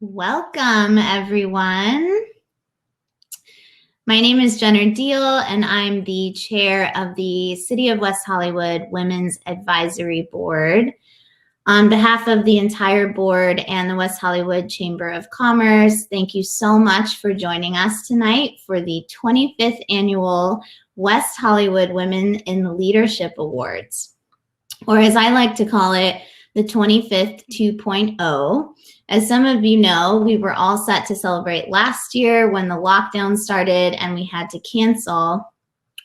Welcome, everyone. My name is Jenner Deal, and I'm the chair of the City of West Hollywood Women's Advisory Board. On behalf of the entire board and the West Hollywood Chamber of Commerce, thank you so much for joining us tonight for the 25th Annual West Hollywood Women in Leadership Awards, or as I like to call it, the 25th 2.0. As some of you know, we were all set to celebrate last year when the lockdown started and we had to cancel,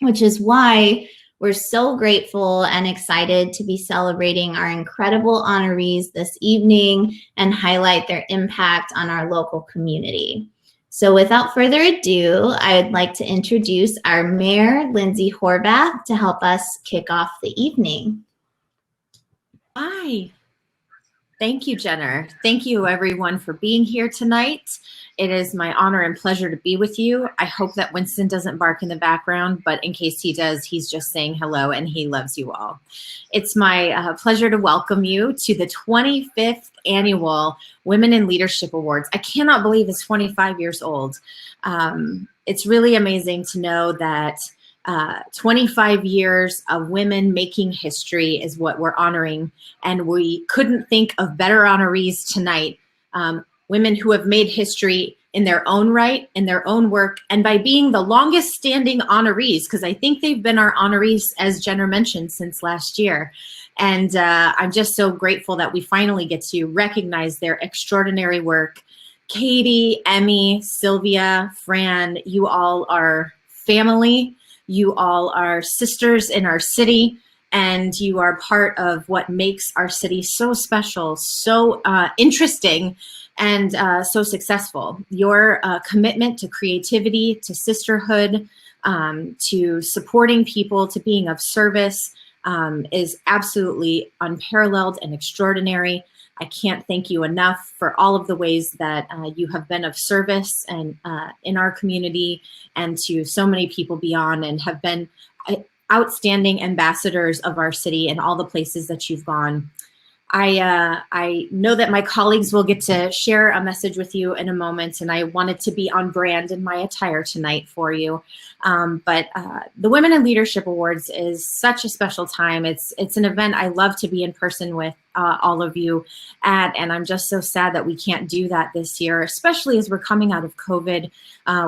which is why we're so grateful and excited to be celebrating our incredible honorees this evening and highlight their impact on our local community. So without further ado, I would like to introduce our Mayor, Lindsay Horvath, to help us kick off the evening. Hi. Thank you, Jenner. Thank you, everyone, for being here tonight. It is my honor and pleasure to be with you. I hope that Winston doesn't bark in the background, but in case he does, he's just saying hello and he loves you all. It's my pleasure to welcome you to the 25th Annual Women in Leadership Awards. I cannot believe it's 25 years old. It's really amazing to know that 25 years of women making history is what we're honoring, and we couldn't think of better honorees tonight. Women who have made history in their own right, in their own work, and by being the longest standing honorees, because I think they've been our honorees, as Jenner mentioned, since last year. And I'm just so grateful that we finally get to recognize their extraordinary work. Katie, Emmy, Sylvia, Fran, you all are family. You all are sisters in our city, and you are part of what makes our city so special, so interesting, and so successful. Your commitment to creativity, to sisterhood, to supporting people, to being of service is absolutely unparalleled and extraordinary. I can't thank you enough for all of the ways that you have been of service and in our community and to so many people beyond, and have been outstanding ambassadors of our city and all the places that you've gone. I know that my colleagues will get to share a message with you in a moment, and I wanted to be on brand in my attire tonight for you. But the Women in Leadership Awards is such a special time. It's an event I love to be in person with all of you at, and I'm just so sad that we can't do that this year, especially as we're coming out of COVID,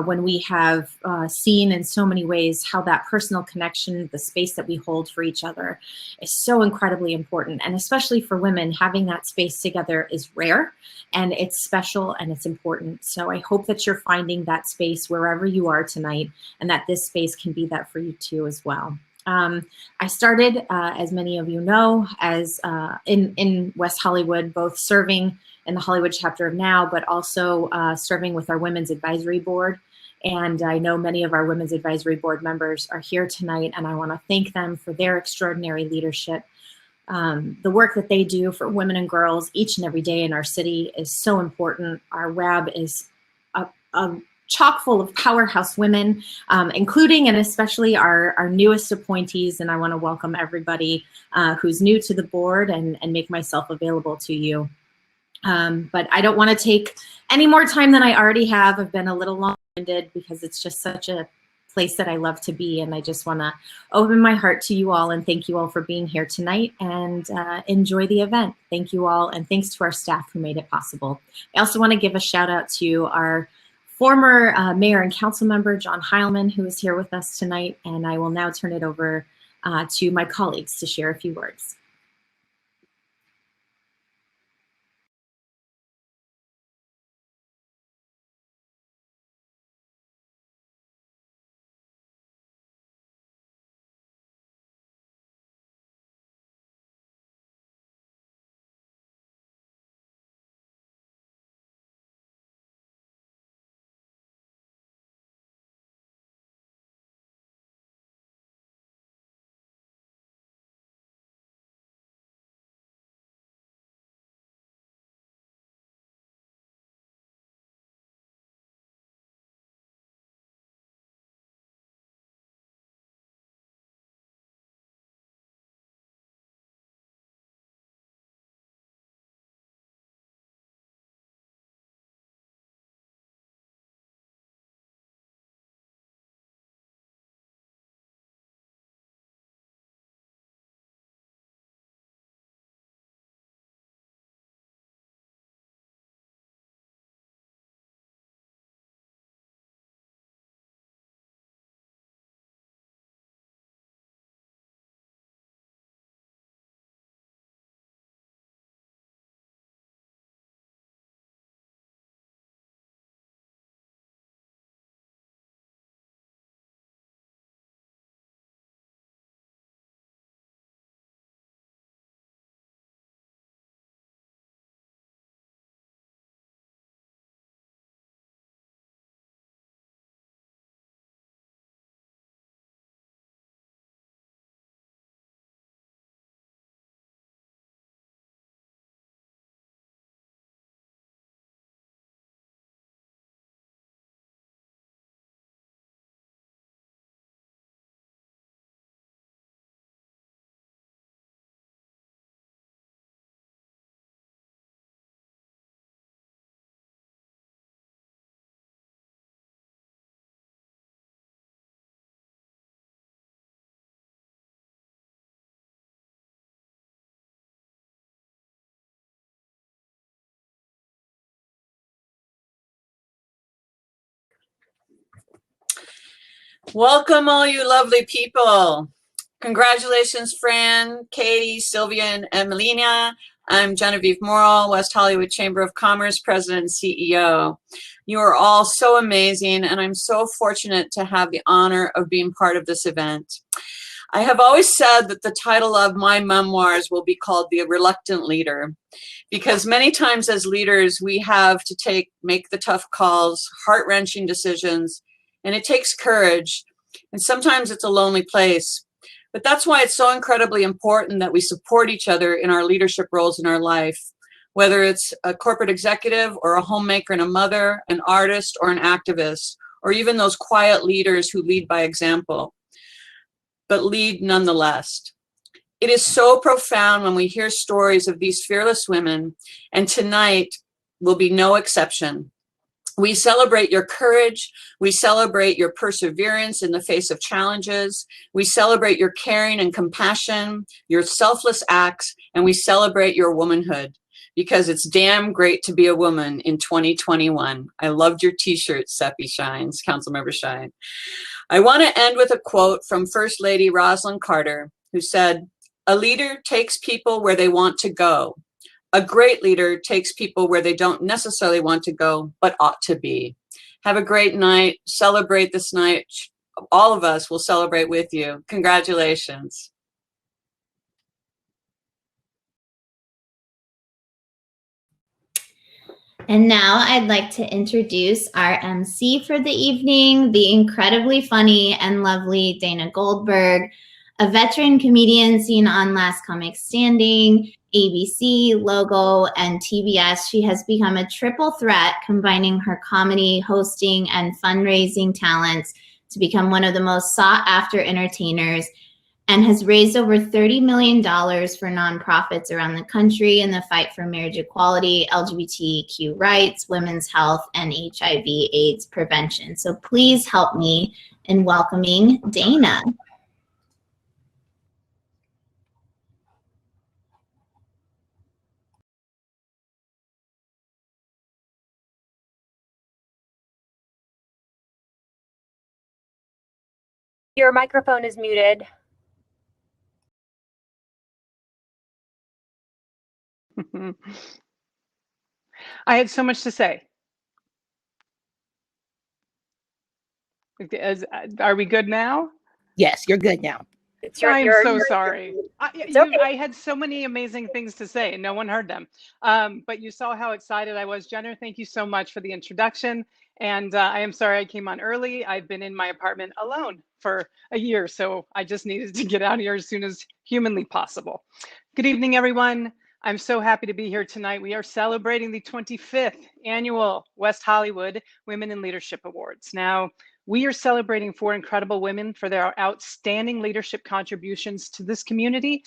when we have seen in so many ways how that personal connection, the space that we hold for each other, is so incredibly important. And especially for women, having that space together is rare, and it's special and it's important. So I hope that you're finding that space wherever you are tonight, and that this space can be that for you too as well. I started, as many of you know, as in West Hollywood, both serving in the Hollywood chapter of NOW, but also serving with our Women's Advisory Board. And I know many of our Women's Advisory Board members are here tonight, and I want to thank them for their extraordinary leadership. The work that they do for women and girls each and every day in our city is so important. Our WAB is a chock full of powerhouse women, including and especially our newest appointees. And I want to welcome everybody who's new to the board and make myself available to you. But I don't want to take any more time than I already have. I've been a little long-winded because it's just such a place that I love to be. And I just want to open my heart to you all and thank you all for being here tonight, and enjoy the event. Thank you all. And thanks to our staff who made it possible. I also want to give a shout out to our former mayor and council member, John Heilman, who is here with us tonight. And I will now turn it over to my colleagues to share a few words. Welcome, all you lovely people. Congratulations, Fran, Katie, Sylvia, and Melina. I'm Genevieve Morrill, West Hollywood Chamber of Commerce President and CEO. You are all so amazing, and I'm so fortunate to have the honor of being part of this event. I have always said that the title of my memoirs will be called The Reluctant Leader, because many times as leaders, we have to make the tough calls, heart-wrenching decisions, and it takes courage. And sometimes it's a lonely place. But that's why it's so incredibly important that we support each other in our leadership roles in our life, whether it's a corporate executive or a homemaker and a mother, an artist or an activist, or even those quiet leaders who lead by example, but lead nonetheless. It is so profound when we hear stories of these fearless women, and tonight will be no exception. We celebrate your courage. We celebrate your perseverance in the face of challenges. We celebrate your caring and compassion, your selfless acts, and we celebrate your womanhood, because it's damn great to be a woman in 2021. I loved your t-shirt, Seppi Shines, Councilmember Shine. I want to end with a quote from First Lady Rosalind Carter, who said, "A leader takes people where they want to go. A great leader takes people where they don't necessarily want to go, but ought to be." Have a great night. Celebrate this night. All of us will celebrate with you. Congratulations. And now I'd like to introduce our MC for the evening, the incredibly funny and lovely Dana Goldberg, a veteran comedian seen on Last Comic Standing, ABC, Logo, and TBS. She has become a triple threat, combining her comedy, hosting, and fundraising talents to become one of the most sought-after entertainers, and has raised over $30 million for nonprofits around the country in the fight for marriage equality, LGBTQ rights, women's health, and HIV/AIDS prevention. So please help me in welcoming Dana. Your microphone is muted. I had so much to say. Are we good now? Yes, you're good now. I'm so sorry. I had so many amazing things to say and no one heard them. But you saw how excited I was. Jenner, thank you so much for the introduction. And I am sorry I came on early. I've been in my apartment alone for a year, so I just needed to get out of here as soon as humanly possible. Good evening, everyone. I'm so happy to be here tonight. We are celebrating the 25th annual West Hollywood Women in Leadership Awards. Now, we are celebrating 4 incredible women for their outstanding leadership contributions to this community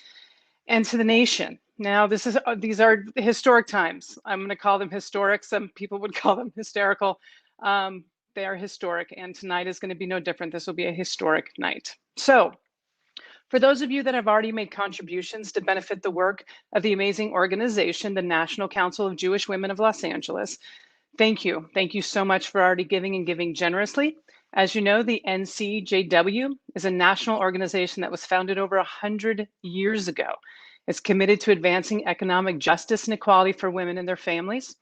and to the nation. Now, these are historic times. I'm going to call them historic. Some people would call them hysterical. They are historic, and tonight is going to be no different. This will be a historic night. So, for those of you that have already made contributions to benefit the work of the amazing organization, the National Council of Jewish Women of Los Angeles, thank you. Thank you so much for already giving and giving generously. As you know, the NCJW is a national organization that was founded over 100 years ago. It's committed to advancing economic justice and equality for women and their families.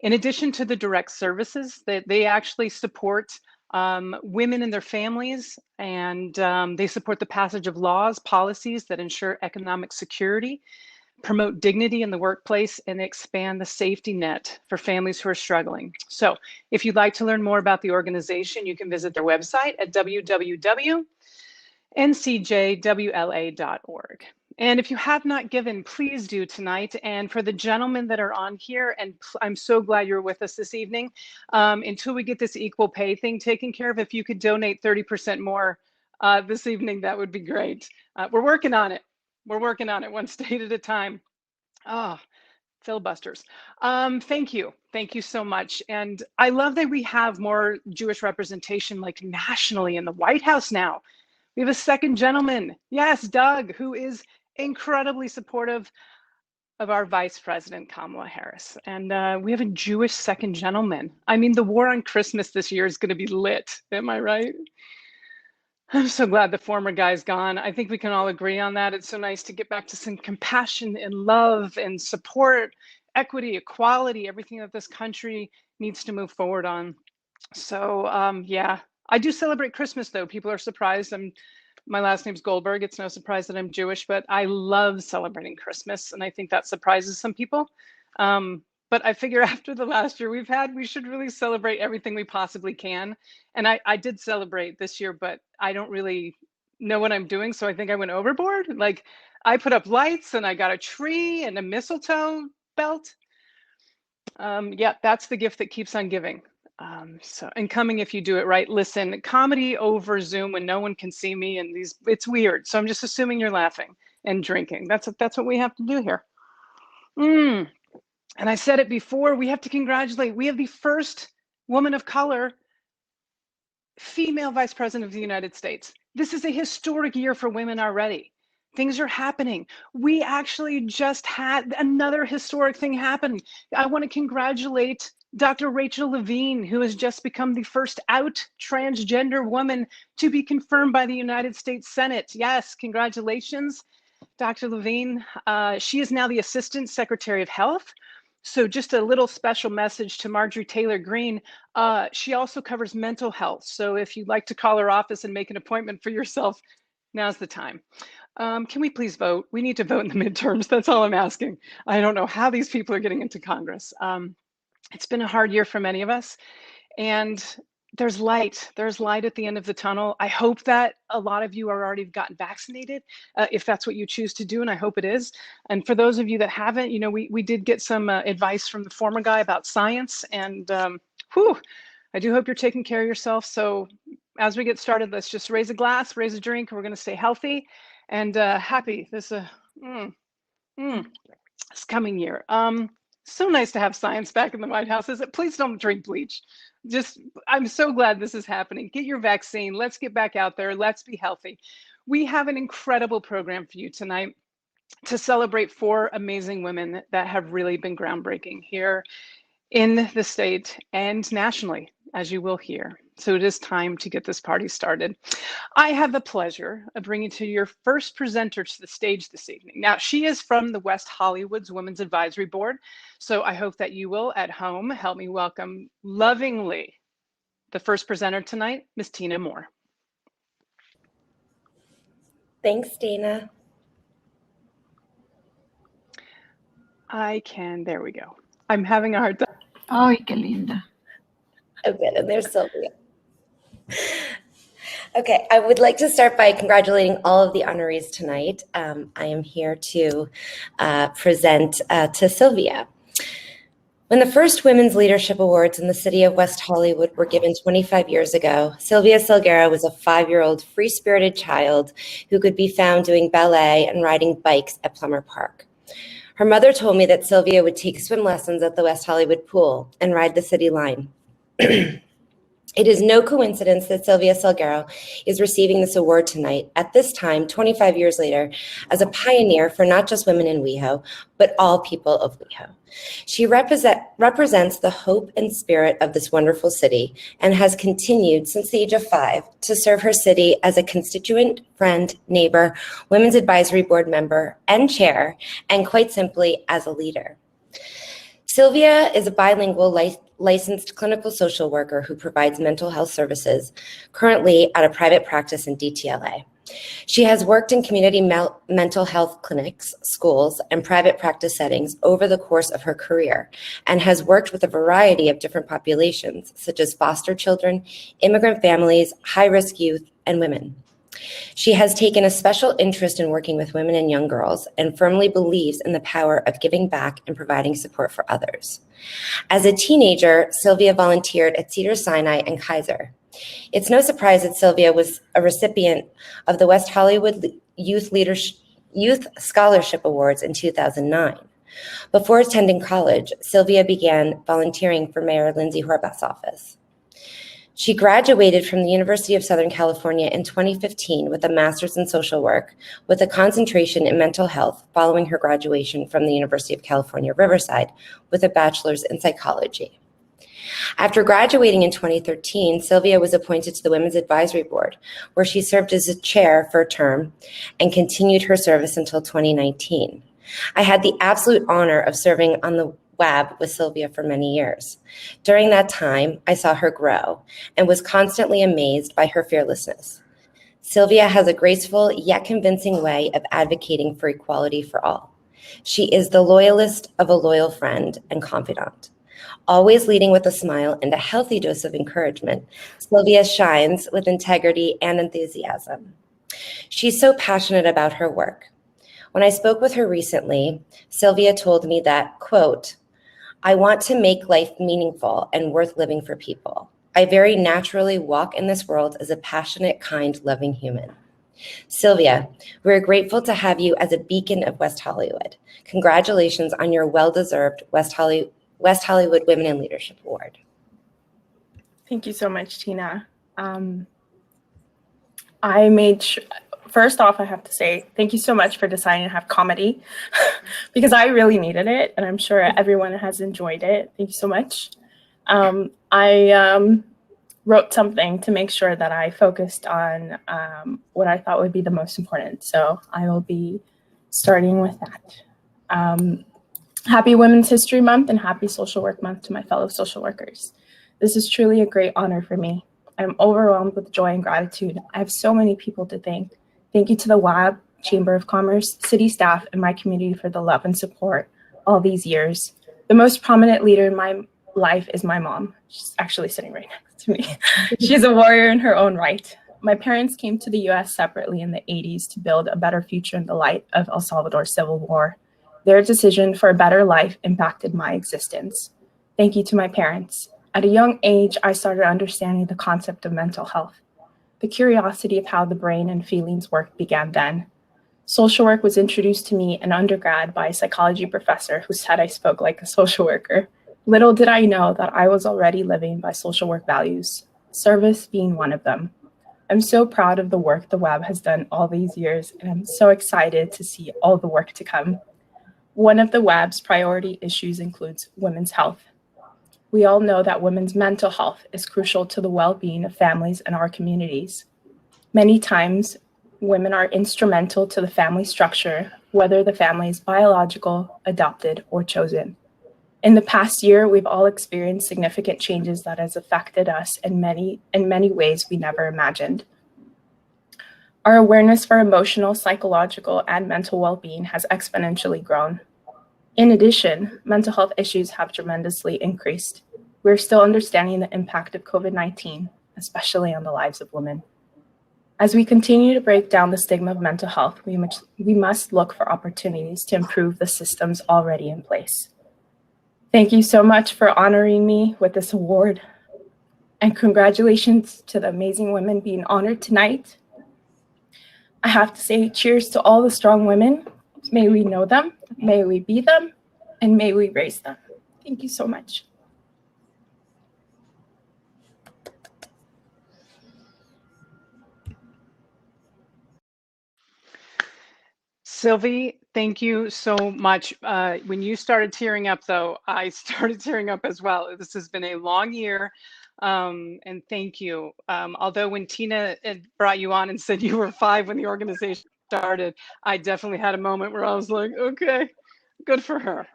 In addition to the direct services that they actually support women and their families, and they support the passage of laws, policies that ensure economic security, promote dignity in the workplace, and expand the safety net for families who are struggling. So if you'd like to learn more about the organization, you can visit their website at www.ncjwla.org. And if you have not given, please do tonight. And for the gentlemen that are on here, and I'm so glad you're with us this evening, until we get this equal pay thing taken care of, if you could donate 30% more this evening, that would be great. We're working on it. We're working on it one state at a time. Oh, filibusters. Thank you. Thank you so much. And I love that we have more Jewish representation, like nationally, in the White House now. We have a second gentleman. Yes, Doug, who is incredibly supportive of our Vice President, Kamala Harris. And we have a Jewish second gentleman. I mean, the war on Christmas this year is going to be lit. Am I right? I'm so glad the former guy's gone. I think we can all agree on that. It's so nice to get back to some compassion and love and support, equity, equality, everything that this country needs to move forward on. So yeah, I do celebrate Christmas though. People are surprised. My last name's Goldberg. It's no surprise that I'm Jewish, but I love celebrating Christmas, and I think that surprises some people. But I figure after the last year we've had, we should really celebrate everything we possibly can. And I did celebrate this year, but I don't really know what I'm doing, so I think I went overboard. Like I put up lights and I got a tree and a mistletoe belt. Yeah, that's the gift that keeps on giving. So, and coming if you do it right. Listen, comedy over Zoom when no one can see me and it's weird. So I'm just assuming you're laughing and drinking. That's what we have to do here. And I said it before, we have to congratulate. We have the first woman of color female vice president of the United States. This is a historic year for women already. Things are happening. We actually just had another historic thing happen. I want to congratulate Dr. Rachel Levine, who has just become the first out transgender woman to be confirmed by the United States Senate. Yes, congratulations, Dr. Levine. She is now the Assistant Secretary of Health. So just a little special message to Marjorie Taylor Greene. She also covers mental health. So if you'd like to call her office and make an appointment for yourself, now's the time. Can we please vote? We need to vote in the midterms. That's all I'm asking. I don't know how these people are getting into Congress. It's been a hard year for many of us. And there's light. There's light at the end of the tunnel. I hope that a lot of you are already gotten vaccinated, if that's what you choose to do, and I hope it is. And for those of you that haven't, you know, we did get some advice from the former guy about science, and I do hope you're taking care of yourself. So as we get started, let's just raise a glass, raise a drink. We're going to stay healthy and happy this coming year. So nice to have science back in the White House. Is it? Please don't drink bleach. I'm so glad this is happening. Get your vaccine. Let's get back out there. Let's be healthy. We have an incredible program for you tonight to celebrate 4 amazing women that have really been groundbreaking here in the state and nationally, as you will hear. So it is time to get this party started. I have the pleasure of bringing to your first presenter to the stage this evening. Now, she is from the West Hollywood's Women's Advisory Board. So I hope that you will, at home, help me welcome lovingly the first presenter tonight, Ms. Tina Moore. Thanks, Dana. There we go. I'm having a hard time. Ay, qué linda. Oh, good. And there's Sylvia. Okay, I would like to start by congratulating all of the honorees tonight. I am here to present to Sylvia. When the first Women's Leadership Awards in the city of West Hollywood were given 25 years ago, Sylvia Salguero was a 5-year-old free-spirited child who could be found doing ballet and riding bikes at Plummer Park. Her mother told me that Sylvia would take swim lessons at the West Hollywood pool and ride the city line. It is no coincidence that Sylvia Salguero is receiving this award tonight, at this time, 25 years later, as a pioneer for not just women in WeHo, but all people of WeHo. She represents the hope and spirit of this wonderful city and has continued since the age of 5 to serve her city as a constituent, friend, neighbor, Women's Advisory Board member, and chair, and quite simply, as a leader. Sylvia is a bilingual licensed clinical social worker who provides mental health services, currently at a private practice in DTLA. She has worked in community mental health clinics, schools, and private practice settings over the course of her career, and has worked with a variety of different populations, such as foster children, immigrant families, high-risk youth, and women. She has taken a special interest in working with women and young girls and firmly believes in the power of giving back and providing support for others. As a teenager, Sylvia volunteered at Cedars-Sinai and Kaiser. It's no surprise that Sylvia was a recipient of the West Hollywood Youth Scholarship Awards in 2009. Before attending college, Sylvia began volunteering for Mayor Lindsay Horvath's office. She graduated from the University of Southern California in 2015 with a master's in social work with a concentration in mental health following her graduation from the University of California, Riverside with a bachelor's in psychology. After graduating in 2013, Sylvia was appointed to the Women's Advisory Board, where she served as a chair for a term and continued her service until 2019. I had the absolute honor of serving on the WAB with Sylvia for many years. During that time, I saw her grow and was constantly amazed by her fearlessness. Sylvia has a graceful yet convincing way of advocating for equality for all. She is the loyalist of a loyal friend and confidant. Always leading with a smile and a healthy dose of encouragement, Sylvia shines with integrity and enthusiasm. She's so passionate about her work. When I spoke with her recently, Sylvia told me that, quote, "I want to make life meaningful and worth living for people. I very naturally walk in this world as a passionate, kind, loving human." Sylvia, we're grateful to have you as a beacon of West Hollywood. Congratulations on your well-deserved West Hollywood Women in Leadership Award. Thank you so much, Tina. First off, I have to say thank you so much for deciding to have comedy because I really needed it, and I'm sure everyone has enjoyed it. Thank you so much. I wrote something to make sure that I focused on what I thought would be the most important. So I will be starting with that. Happy Women's History Month and happy Social Work Month to my fellow social workers. This is truly a great honor for me. I'm overwhelmed with joy and gratitude. I have so many people to thank. Thank you to the WAB, Chamber of Commerce, city staff, and my community for the love and support all these years. The most prominent leader in my life is my mom. She's actually sitting right next to me. She's a warrior in her own right. My parents came to the US separately in the 80s to build a better future in the light of El Salvador's civil war. Their decision for a better life impacted my existence. Thank you to my parents. At a young age, I started understanding the concept of mental health. The curiosity of how the brain and feelings work began then. Social work was introduced to me in undergrad by a psychology professor who said I spoke like a social worker. Little did I know that I was already living by social work values, service being one of them. I'm so proud of the work the WAB has done all these years, and I'm so excited to see all the work to come. One of the WAB's priority issues includes women's health. We all know that women's mental health is crucial to the well-being of families and our communities. Many times, women are instrumental to the family structure, whether the family is biological, adopted, or chosen. In the past year, we've all experienced significant changes that has affected us in many ways we never imagined. Our awareness for emotional, psychological, and mental well-being has exponentially grown. In addition, mental health issues have tremendously increased. We're still understanding the impact of COVID-19, especially on the lives of women. As we continue to break down the stigma of mental health, we must look for opportunities to improve the systems already in place. Thank you so much for honoring me with this award, and congratulations to the amazing women being honored tonight. I have to say cheers to all the strong women. May we know them, may we be them, and may we raise them. Thank you so much. Sylvie, thank you so much. When you started tearing up, though, I started tearing up as well. This has been a long year, and thank you. Although when Tina had brought you on and said you were 5 when the organization started, I definitely had a moment where I was like, okay, good for her.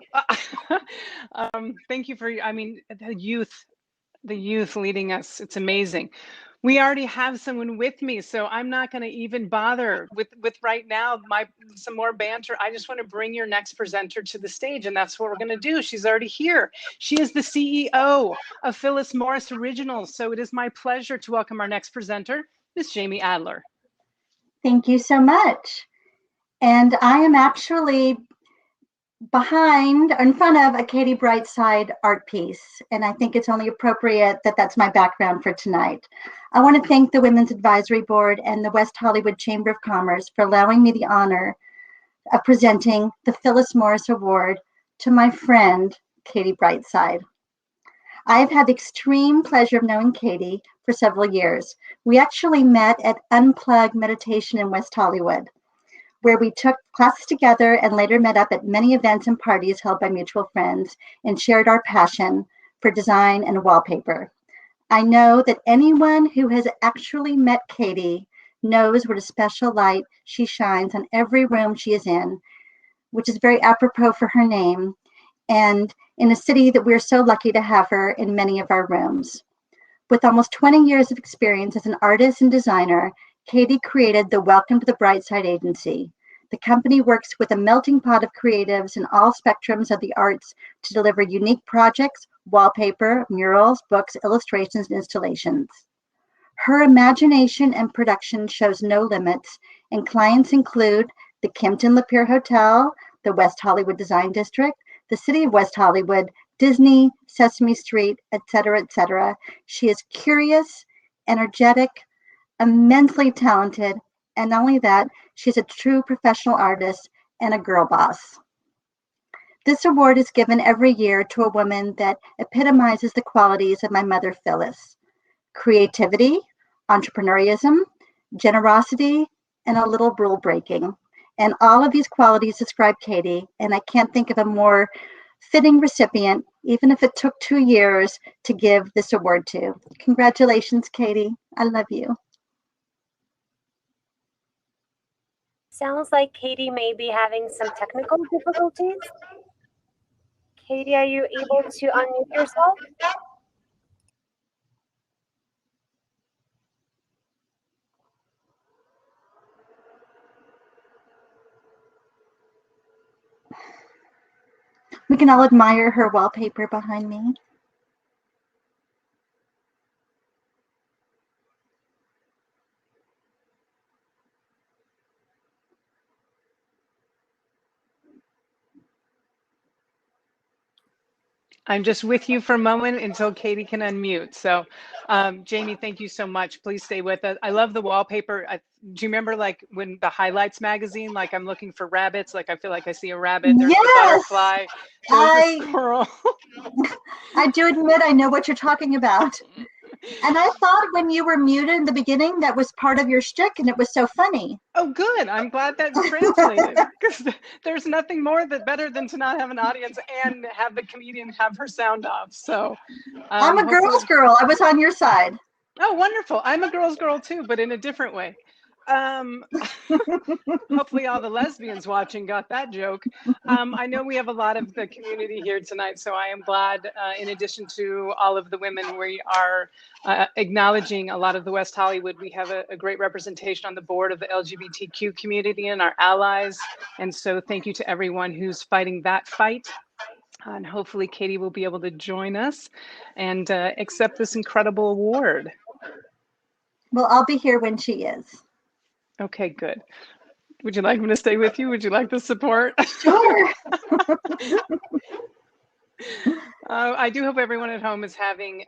Thank you for, I mean, the youth leading us. It's amazing. We already have someone with me, so I'm not going to even bother with right now some more banter. I just want to bring your next presenter to the stage, and that's what we're going to do. She's already here. She is the CEO of Phyllis Morris Originals. So it is my pleasure to welcome our next presenter, Miss Jamie Adler. Thank you so much. And I am actually behind or in front of a Katie Brightside art piece, and I think it's only appropriate that that's my background for tonight. I want to thank the Women's Advisory Board and the West Hollywood Chamber of Commerce for allowing me the honor of presenting the Phyllis Morris Award to my friend, Katie Brightside. I have had the extreme pleasure of knowing Katie for several years. We actually met at Unplugged Meditation in West Hollywood, where we took classes together and later met up at many events and parties held by mutual friends and shared our passion for design and wallpaper. I know that anyone who has actually met Katie knows what a special light she shines on every room she is in, which is very apropos for her name, and in a city that we're so lucky to have her in many of our rooms. With almost 20 years of experience as an artist and designer, Katie created the Welcome to the Bright Side agency. The company works with a melting pot of creatives in all spectrums of the arts to deliver unique projects, wallpaper, murals, books, illustrations, and installations. Her imagination and production shows no limits, and clients include the Kimpton Lapeer Hotel, the West Hollywood Design District, the City of West Hollywood, Disney, Sesame Street, etc., etc. She is curious, energetic, immensely talented, and not only that, she's a true professional artist and a girl boss. This award is given every year to a woman that epitomizes the qualities of my mother, Phyllis: creativity, entrepreneurism, generosity, and a little rule breaking. And all of these qualities describe Katie, and I can't think of a more fitting recipient, even if it took 2 years to give this award to. Congratulations, Katie. I love you. Sounds like Katie may be having some technical difficulties. Katie, are you able to unmute yourself? We can all admire her wallpaper behind me. I'm just with you for a moment until Katie can unmute. So, Jamie, thank you so much. Please stay with us. I love the wallpaper. Do you remember like when the Highlights magazine, like I'm looking for rabbits, like I feel like I see a rabbit, there's the butterfly, there's the squirrel. I do admit I know what you're talking about. And I thought when you were muted in the beginning, that was part of your shtick, and it was so funny. Oh, good. I'm glad that translated, because there's nothing more better than to not have an audience and have the comedian have her sound off. So I'm a girl's girl. I was on your side. Oh, wonderful. I'm a girl's girl too, but in a different way. Hopefully all the lesbians watching got that joke. I know we have a lot of the community here tonight, so I am glad, in addition to all of the women, we are acknowledging a lot of the West Hollywood. We have a great representation on the board of the LGBTQ community and our allies. And so thank you to everyone who's fighting that fight. And hopefully Katie will be able to join us and accept this incredible award. Well, I'll be here when she is. Okay, good. Would you like me to stay with you? Would you like the support? Sure. I do hope everyone at home is having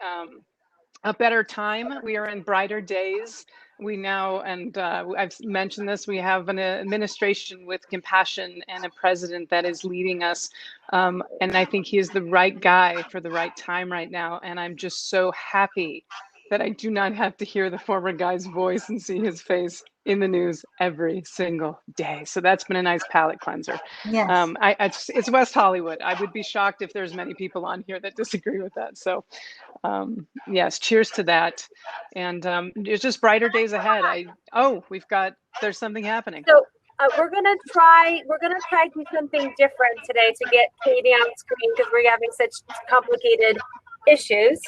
a better time. We are in brighter days. We now, and I've mentioned this, we have an administration with compassion and a president that is leading us. And I think he is the right guy for the right time right now. And I'm just so happy that I do not have to hear the former guy's voice and see his face in the news every single day. So that's been a nice palate cleanser. Yes. It's West Hollywood. I would be shocked if there's many people on here that disagree with that. So yes, cheers to that. And it's just brighter days ahead. There's something happening. So we're gonna try to do something different today to get Katie on screen because we're having such complicated issues.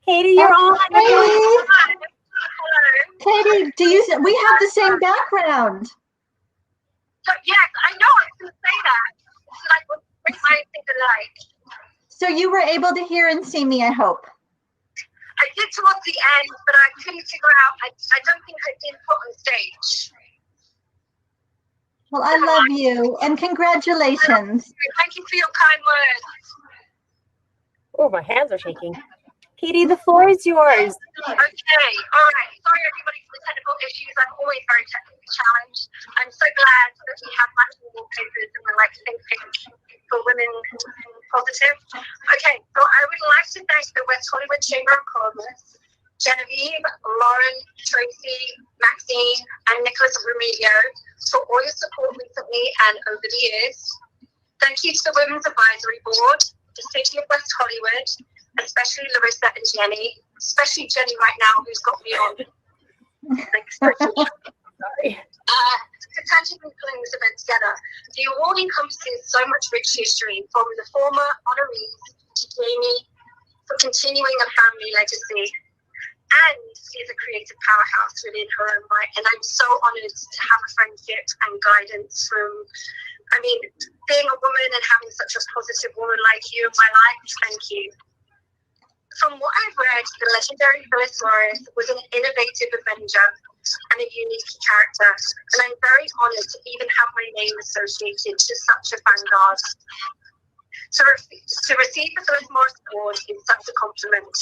Katie, you're on. Katie, we have the same background. So, yes, I know. I was going to say that. So that would bring my thing to light. So you were able to hear and see me, I hope. I did towards the end, but I couldn't figure out. I don't think I did put on stage. Well, I love you, and congratulations. Thank you for your kind words. Oh, my hands are shaking. Katie, the floor is yours. Okay, all right. Sorry, everybody, for the technical issues. I'm always very technically challenged. I'm so glad that we have matching wallpapers and we're like think pink for women positive. Okay, so I would like to thank the West Hollywood Chamber of Commerce, Genevieve, Lauren, Tracy, Maxine, and Nicholas Remilio for all your support recently and over the years. Thank you to the Women's Advisory Board, the city of West Hollywood, especially Larissa and Jenny, especially Jenny right now, who's got me on. Sorry. To tangibly putting this event together, the award encompasses so much rich history, from the former honorees to Jamie for continuing a family legacy. And she is a creative powerhouse within her own right. And I'm so honored to have a friendship and guidance from, being a woman and having such a positive woman like you in my life. Thank you. From what I've read, the legendary Phyllis Morris was an innovative avenger and a unique character. And I'm very honored to even have my name associated to such a vanguard. To receive the Phyllis Morris Award is such a compliment,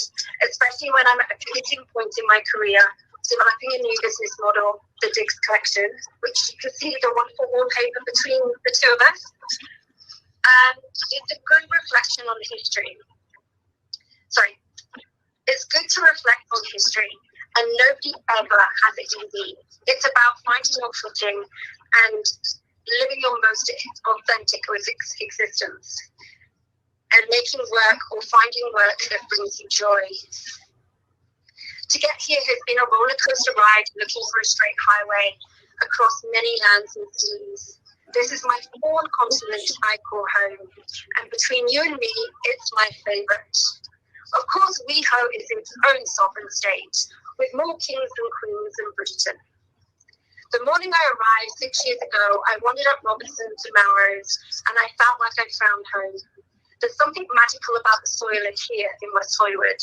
especially when I'm at a pivoting point in my career, developing a new business model, the Diggs Collection, which you can see the wonderful wallpaper between the two of us. It's a good reflection on history. It's good to reflect on history, and nobody ever has it easy. It's about finding your footing and living your most authentic existence, and making work or finding work that brings you joy. To get here has been a roller coaster ride, looking for a straight highway across many lands and seas. This is my fourth continent I call home, and between you and me, it's my favorite. Of course, WeHo is its own sovereign state, with more kings and queens than Bridgerton. The morning I arrived 6 years ago, I wandered up Robinson to Melrose, and I felt like I'd found home. There's something magical about the soil here in West Hollywood.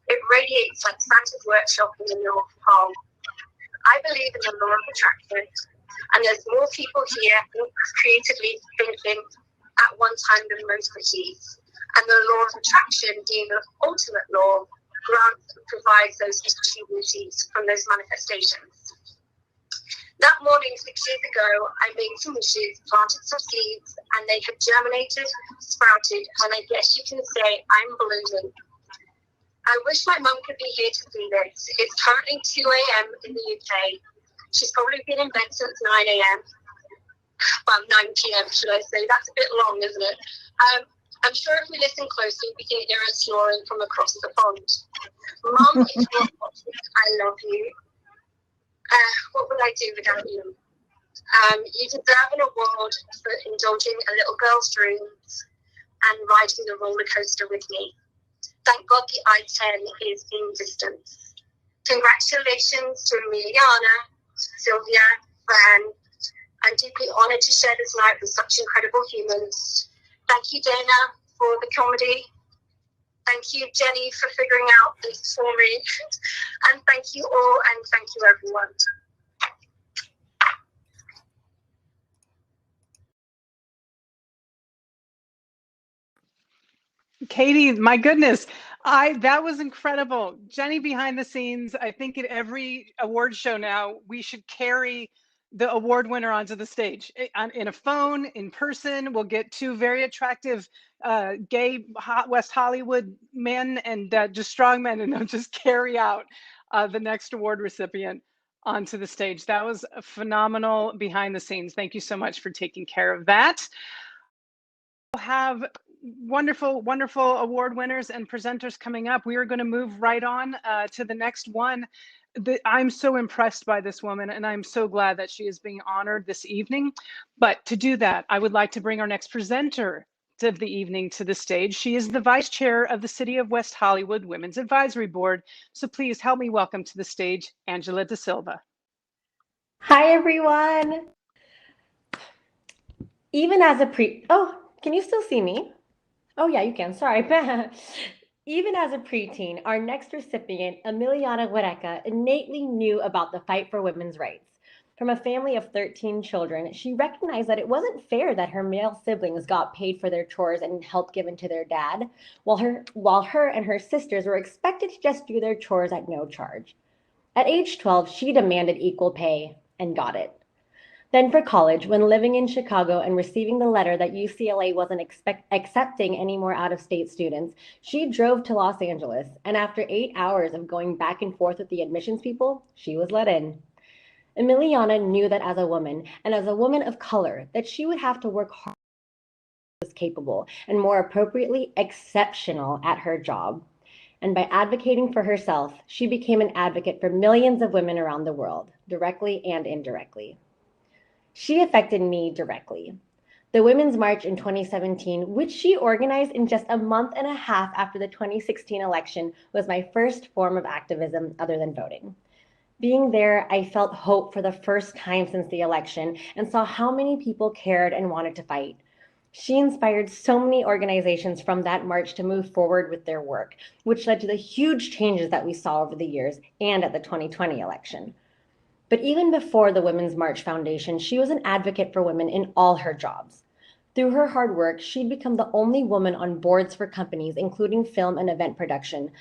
It radiates like Santa's workshop in the North Pole. I believe in the law of attraction, and there's more people here creatively thinking at one time than most receive. And the law of attraction, being the ultimate law, grants and provides those opportunities from those manifestations. That morning, 6 years ago, I made some wishes, planted some seeds, and they have germinated, sprouted, and I guess you can say I'm blooming. I wish my mum could be here to see this. It's currently 2 a.m. in the UK. She's probably been in bed since 9 a.m. Well, 9 p.m. should I say. That's a bit long, isn't it? I'm sure if we listen closely, we can hear her snoring from across the pond. Mum, if you're watching, I love you. What would I do without you? You deserve an award for indulging a little girl's dreams and riding the roller coaster with me. Thank God the I-10 is in distance. Congratulations to Emiliana, Sylvia, Fran. I'm deeply honoured to share this night with such incredible humans. Thank you, Dana, for the comedy. Thank you, Jenny, for figuring out this for me. And thank you all, and thank you, everyone. Katie, my goodness, that was incredible. Jenny behind the scenes. I think at every award show now, we should carry the award winner onto the stage in a phone, in person. We'll get two very attractive gay West Hollywood men and just strong men, and they'll just carry out the next award recipient onto the stage. That was phenomenal behind the scenes. Thank you so much for taking care of that. We'll have wonderful award winners and presenters coming up. We are going to move right on to the next one. I'm so impressed by this woman, and I'm so glad that she is being honored this evening. But to do that, I would like to bring our next presenter of the evening to the stage. She is the vice chair of the City of West Hollywood Women's Advisory Board. So please help me welcome to the stage Angela Da Silva. Hi, everyone. Even as a can you still see me? Oh, yeah, you can. Sorry. Even as a preteen, our next recipient, Emiliana Huereca, innately knew about the fight for women's rights. From a family of 13 children, she recognized that it wasn't fair that her male siblings got paid for their chores and help given to their dad, while her and her sisters were expected to just do their chores at no charge. At age 12, she demanded equal pay and got it. Then for college, when living in Chicago and receiving the letter that UCLA wasn't accepting any more out-of-state students, she drove to Los Angeles, and after 8 hours of going back and forth with the admissions people, she was let in. Emiliana knew that as a woman, and as a woman of color, that she would have to work hard for this capable and, more appropriately, exceptional at her job. And by advocating for herself, she became an advocate for millions of women around the world, directly and indirectly. She affected me directly. The Women's March in 2017, which she organized in just a month and a half after the 2016 election, was my first form of activism other than voting. Being there, I felt hope for the first time since the election and saw how many people cared and wanted to fight. She inspired so many organizations from that march to move forward with their work, which led to the huge changes that we saw over the years and at the 2020 election. But even before the Women's March Foundation, she was an advocate for women in all her jobs. Through her hard work, she'd become the only woman on boards for companies, including film and event production,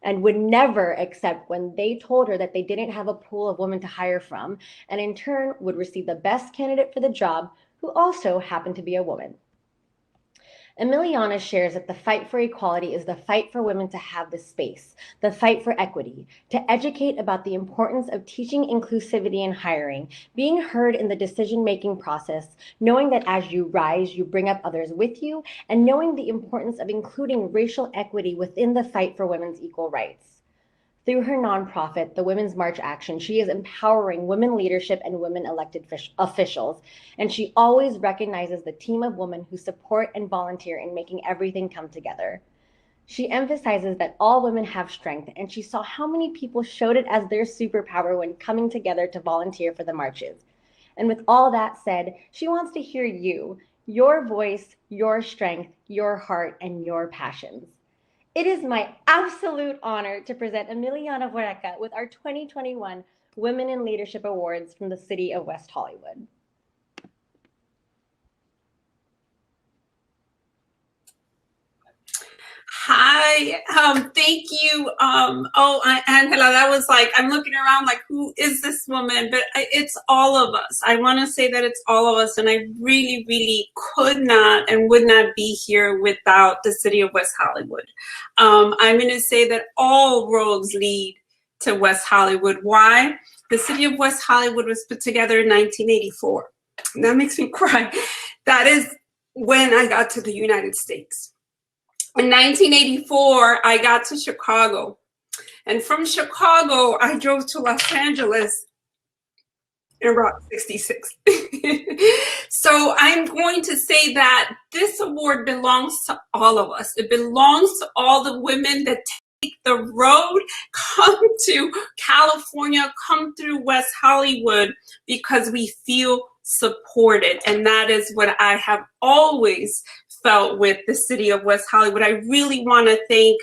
and would never accept when they told her that they didn't have a pool of women to hire from, and in turn would receive the best candidate for the job, who also happened to be a woman. Emiliana shares that the fight for equality is the fight for women to have the space, the fight for equity, to educate about the importance of teaching inclusivity in hiring, being heard in the decision-making process, knowing that as you rise, you bring up others with you, and knowing the importance of including racial equity within the fight for women's equal rights. Through her nonprofit, the Women's March Action, she is empowering women leadership and women elected officials, and she always recognizes the team of women who support and volunteer in making everything come together. She emphasizes that all women have strength, and she saw how many people showed it as their superpower when coming together to volunteer for the marches. And with all that said, she wants to hear you, your voice, your strength, your heart, and your passions. It is my absolute honor to present Emiliana Huereca with our 2021 Women in Leadership Awards from the City of West Hollywood. Hi, thank you. Angela, that was like, I'm looking around like, who is this woman? But it's all of us. I want to say that it's all of us. And I really, really could not and would not be here without the City of West Hollywood. I'm going to say that all roads lead to West Hollywood. Why? The City of West Hollywood was put together in 1984. And that makes me cry. That is when I got to the United States. In 1984, I got to Chicago. And from Chicago, I drove to Los Angeles in Route 66. So I'm going to say that this award belongs to all of us. It belongs to all the women that take the road, come to California, come through West Hollywood, because we feel supported. And that is what I have always felt with the City of West Hollywood. I really want to thank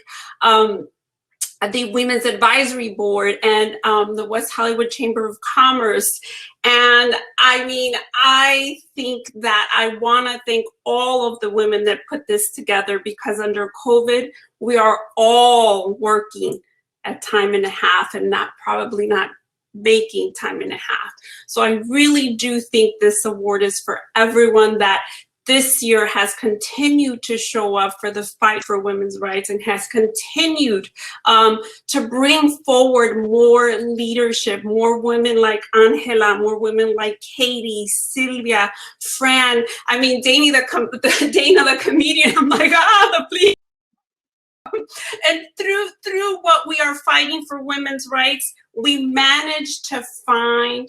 the Women's Advisory Board and the West Hollywood Chamber of Commerce. And I mean, I think that I want to thank all of the women that put this together, because under COVID, we are all working at time and a half and probably not making time and a half. So I really do think this award is for everyone that this year has continued to show up for the fight for women's rights and has continued to bring forward more leadership, more women like Angela, more women like Katie, Sylvia, Fran. I mean, Dana the comedian. I'm like, please. And through what we are fighting for women's rights, we managed to find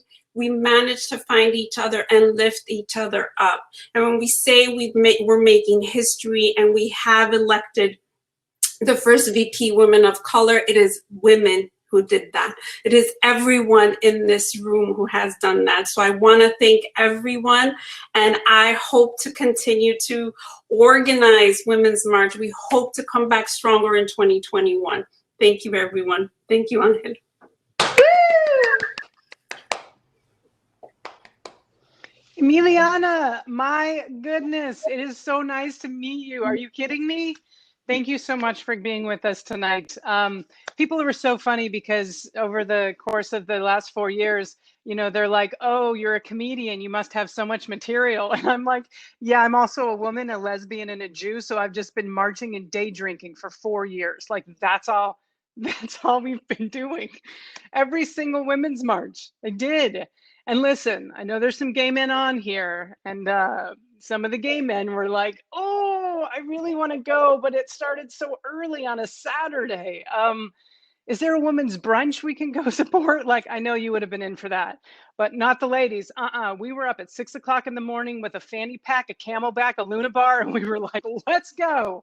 each other and lift each other up. And when we say we're making history and we have elected the first VP women of color, it is women who did that. It is everyone in this room who has done that. So I want to thank everyone, and I hope to continue to organize Women's March. We hope to come back stronger in 2021. Thank you, everyone. Thank you, Angel. Emiliana, my goodness, it is so nice to meet you. Are you kidding me? Thank you so much for being with us tonight. People were so funny because over the course of the last 4 years, you know, they're like, oh, you're a comedian, you must have so much material. And I'm like, yeah, I'm also a woman, a lesbian, and a Jew. So I've just been marching and day drinking for 4 years. Like, that's all we've been doing. Every single women's march, I did. And listen, I know there's some gay men on here, and some of the gay men were like, oh, I really want to go, but it started so early on a Saturday. Is there a women's brunch we can go support? Like, I know you would have been in for that, but not the ladies. We were up at 6 o'clock in the morning with a fanny pack, a Camelback, a Luna bar, and we were like, let's go.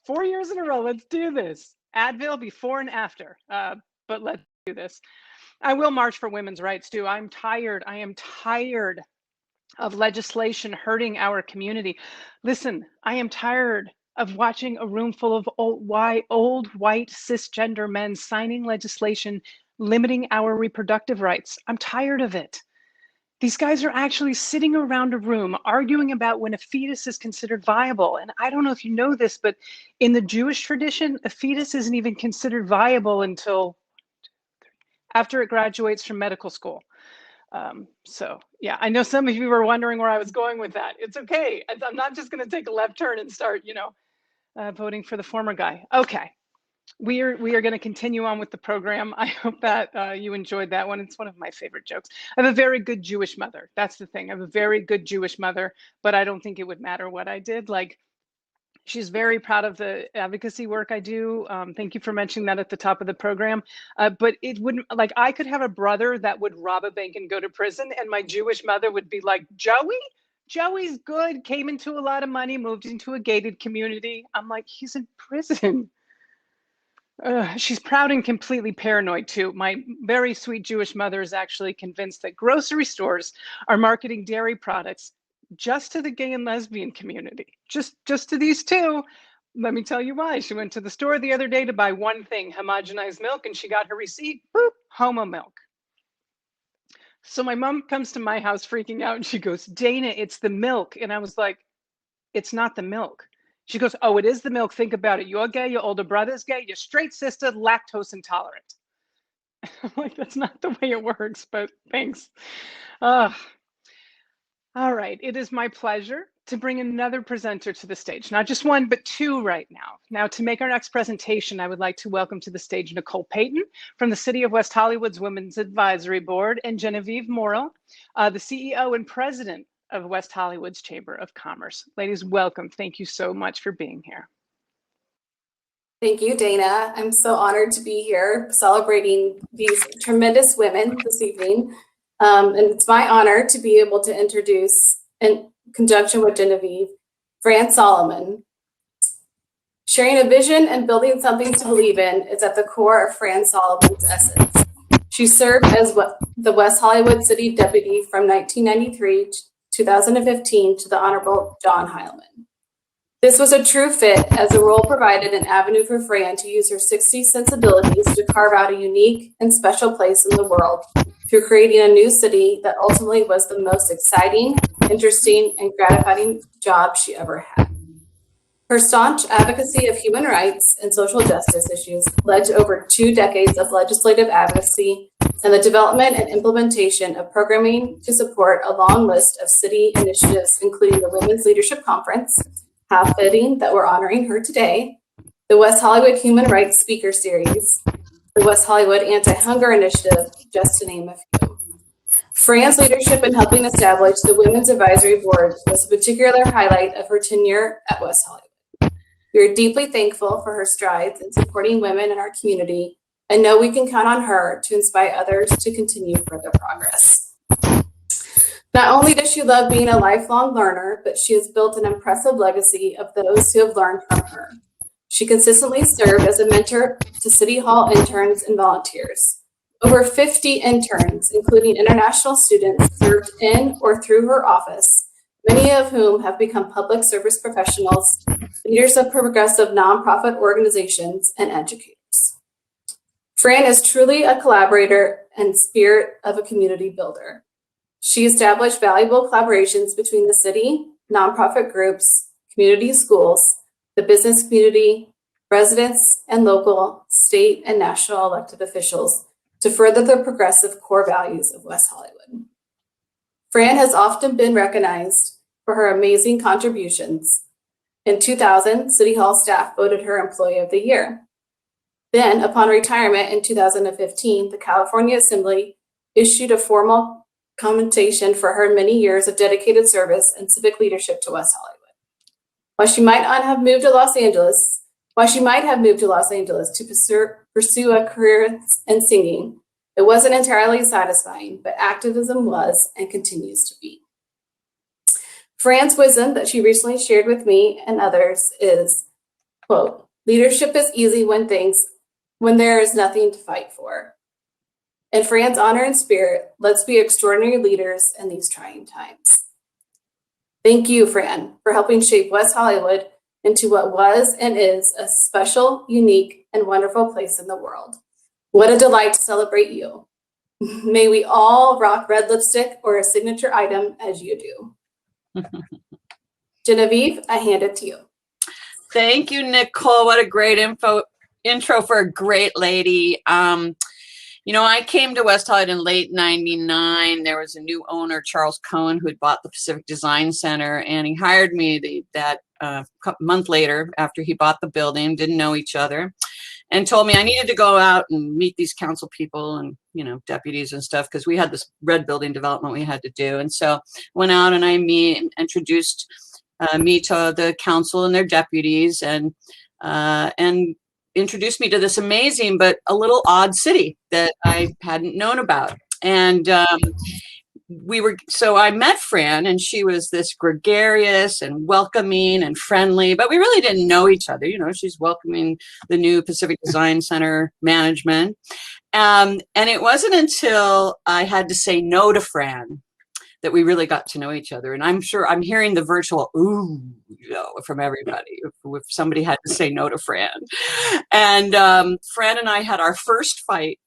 4 years in a row, let's do this. Advil before and after, but let's do this. I will march for women's rights too. I'm tired. I am tired of legislation hurting our community. Listen, I am tired of watching a room full of old white cisgender men signing legislation limiting our reproductive rights. I'm tired of it. These guys are actually sitting around a room arguing about when a fetus is considered viable. And I don't know if you know this, but in the Jewish tradition, a fetus isn't even considered viable until after it graduates from medical school. So yeah, I know some of you were wondering where I was going with that. It's okay. I'm not just going to take a left turn and start, voting for the former guy. Okay. We are going to continue on with the program. I hope that you enjoyed that one. It's one of my favorite jokes. I have a very good Jewish mother. That's the thing. I have a very good Jewish mother, but I don't think it would matter what I did. Like, she's very proud of the advocacy work I do. Thank you for mentioning that at the top of the program. But it wouldn't, like, I could have a brother that would rob a bank and go to prison, and my Jewish mother would be like, Joey's good, came into a lot of money, moved into a gated community. I'm like, he's in prison. She's proud and completely paranoid too. My very sweet Jewish mother is actually convinced that grocery stores are marketing dairy products just to the gay and lesbian community, just to these two. Let me tell you why. She went to the store the other day to buy one thing, homogenized milk, and she got her receipt, boop, homo milk. So my mom comes to my house freaking out and she goes, Dana, it's the milk. And I was like, it's not the milk. She goes, oh, it is the milk. Think about it. You're gay, your older brother's gay, your straight sister, lactose intolerant. I'm like, that's not the way it works, but thanks. All right, it is my pleasure to bring another presenter to the stage. Not just one, but two right now. Now, to make our next presentation, I would like to welcome to the stage Nicole Payton from the City of West Hollywood's Women's Advisory Board and Genevieve Morrill, the CEO and President of West Hollywood's Chamber of Commerce. Ladies, welcome. Thank you so much for being here. Thank you, Dana. I'm so honored to be here celebrating these tremendous women this evening. And it's my honor to be able to introduce, in conjunction with Genevieve, Fran Solomon. Sharing a vision and building something to believe in is at the core of Fran Solomon's essence. She served as the West Hollywood City Deputy from 1993 to 2015 to the Honorable John Heilman. This was a true fit, as the role provided an avenue for Fran to use her 60s sensibilities to carve out a unique and special place in the world through creating a new city that ultimately was the most exciting, interesting, and gratifying job she ever had. Her staunch advocacy of human rights and social justice issues led to over 2 decades of legislative advocacy and the development and implementation of programming to support a long list of city initiatives, including the Women's Leadership Conference, how fitting that we're honoring her today, the West Hollywood Human Rights Speaker Series, the West Hollywood Anti-Hunger Initiative, just to name a few. Fran's leadership in helping establish the Women's Advisory Board was a particular highlight of her tenure at West Hollywood. We are deeply thankful for her strides in supporting women in our community and know we can count on her to inspire others to continue further progress. Not only does she love being a lifelong learner, but she has built an impressive legacy of those who have learned from her. She consistently served as a mentor to City Hall interns and volunteers. Over 50 interns, including international students, served in or through her office, many of whom have become public service professionals, leaders of progressive nonprofit organizations, and educators. Fran is truly a collaborator and spirit of a community builder. She established valuable collaborations between the city, nonprofit groups, community schools, the business community, residents, and local, state, and national elected officials to further the progressive core values of West Hollywood. Fran has often been recognized for her amazing contributions. In 2000, City Hall staff voted her Employee of the Year. Then, upon retirement in 2015, the California Assembly issued a formal commendation for her many years of dedicated service and civic leadership to West Hollywood. While she might have moved to Los Angeles to pursue a career in singing, it wasn't entirely satisfying, but activism was and continues to be. Fran's wisdom that she recently shared with me and others is, quote, leadership is easy when there is nothing to fight for. In Fran's honor and spirit, let's be extraordinary leaders in these trying times. Thank you, Fran, for helping shape West Hollywood into what was and is a special, unique, and wonderful place in the world. What a delight to celebrate you. May we all rock red lipstick or a signature item as you do. Genevieve, I hand it to you. Thank you, Nicole. What a great intro for a great lady. You know, I came to West Hollywood in late '99. There was a new owner, Charles Cohen, who had bought the Pacific Design Center, and he hired me that month later after he bought the building, didn't know each other, and told me I needed to go out and meet these council people and, you know, deputies and stuff, because we had this red building development we had to do. And so went out and I introduced me to the council and their deputies, and introduced me to this amazing but a little odd city that I hadn't known about. And so I met Fran, and she was this gregarious and welcoming and friendly, but we really didn't know each other. You know, she's welcoming the new Pacific Design Center management. And it wasn't until I had to say no to Fran that we really got to know each other. And I'm sure I'm hearing the virtual ooh, you know, from everybody if somebody had to say no to Fran. And Fran and I had our first fight